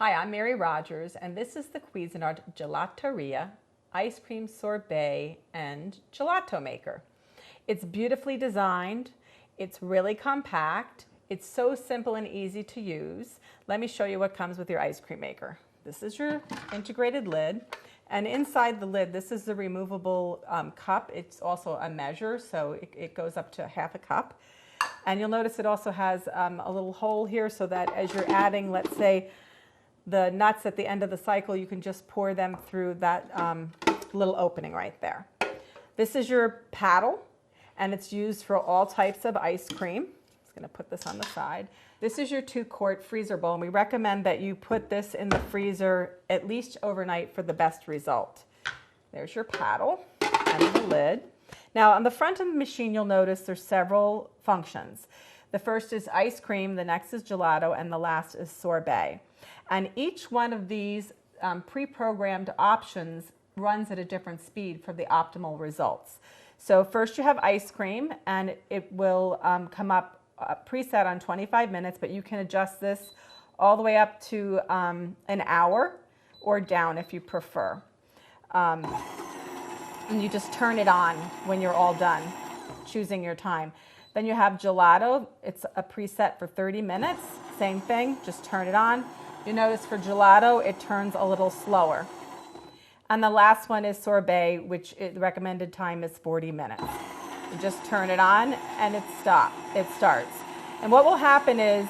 Hi, I'm Mary Rogers, and this is the Cuisinart Gelateria Ice Cream Sorbet and Gelato Maker. It's beautifully designed, it's really compact, it's so simple and easy to use. Let me show you what comes with your ice cream maker. This is your integrated lid, and inside the lid, this is the removable cup. It's also a measure, so it goes up to half a cup. And you'll notice it also has a little hole here so that as you're adding, let's say, the nuts at the end of the cycle, you can just pour them through that little opening right there. This is your paddle, and it's used for all types of ice cream. I'm just going to put this on the side. This is your 2-quart freezer bowl, and we recommend that you put this in the freezer at least overnight for the best result. There's your paddle and the lid. Now, on the front of the machine, you'll notice there's several functions. The first is ice cream, the next is gelato, and the last is sorbet. And each one of these pre-programmed options runs at a different speed for the optimal results. So first you have ice cream, and it will come up preset on 25 minutes, but you can adjust this all the way up to an hour or down if you prefer. And you just turn it on when you're all done choosing your time. Then you have gelato. It's a preset for 30 minutes. Same thing, just turn it on. You notice for gelato, it turns a little slower. And the last one is sorbet, which the recommended time is 40 minutes. You just turn it on and it starts. And what will happen is,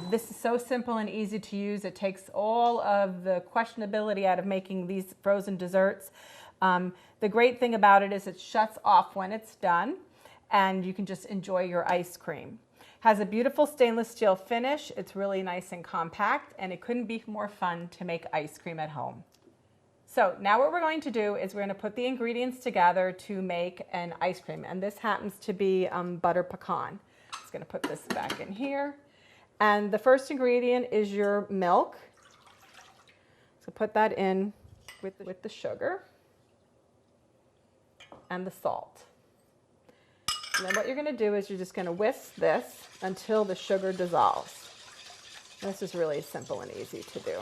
this is so simple and easy to use. It takes all of the questionability out of making these frozen desserts. The great thing about it is it shuts off when it's done, and you can just enjoy your ice cream. Has a beautiful stainless steel finish. It's really nice and compact, and it couldn't be more fun to make ice cream at home. So now what we're going to do is we're going to put the ingredients together to make an ice cream, and this happens to be butter pecan. I'm just going to put this back in here. And the first ingredient is your milk. So put that in with the sugar and the salt. And then what you're going to do is you're just going to whisk this until the sugar dissolves. And this is really simple and easy to do.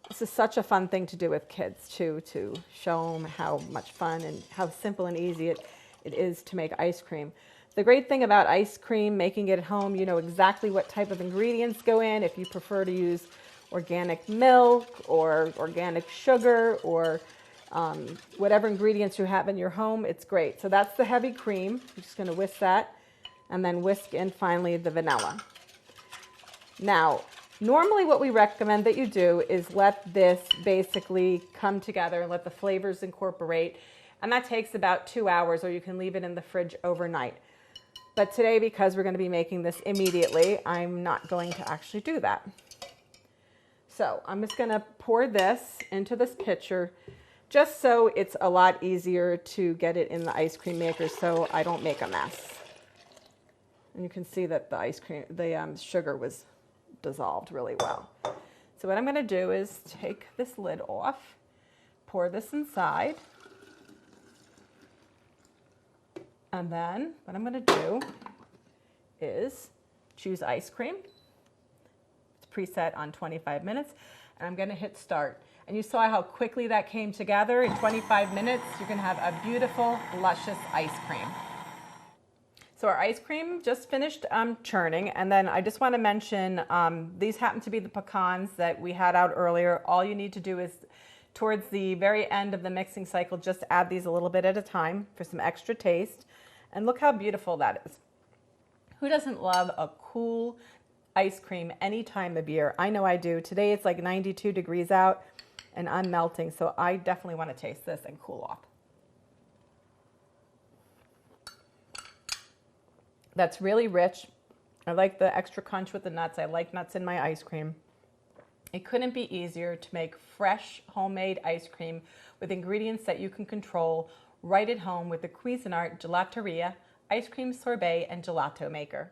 This is such a fun thing to do with kids too, to show them how much fun and how simple and easy it is to make ice cream. The great thing about ice cream, making it at home, you know exactly what type of ingredients go in. If you prefer to use organic milk or organic sugar or whatever ingredients you have in your home, it's great. So that's the heavy cream. I'm just going to whisk that and then whisk in finally the vanilla. Now, normally what we recommend that you do is let this basically come together and let the flavors incorporate, and that takes about 2 hours, or you can leave it in the fridge overnight. But today, because we're going to be making this immediately, I'm not going to actually do that. So I'm just going to pour this into this pitcher just so it's a lot easier to get it in the ice cream maker so I don't make a mess. And you can see that the sugar was dissolved really well. So what I'm going to do is take this lid off, pour this inside, and then what I'm going to do is choose ice cream. It's preset on 25 minutes, and I'm going to hit start. And you saw how quickly that came together. In 25 minutes, you're going to have a beautiful, luscious ice cream. So our ice cream just finished churning, and then I just want to mention these happen to be the pecans that we had out earlier. All you need to do is, towards the very end of the mixing cycle, just add these a little bit at a time for some extra taste. And look how beautiful that is. Who doesn't love a cool ice cream any time of year? I know I do. Today it's like 92 degrees out, and I'm melting, so I definitely want to taste this and cool off. That's really rich. I like the extra crunch with the nuts. I like nuts in my ice cream. It couldn't be easier to make fresh, homemade ice cream with ingredients that you can control right at home with the Cuisinart Gelateria Ice Cream Sorbet and Gelato Maker.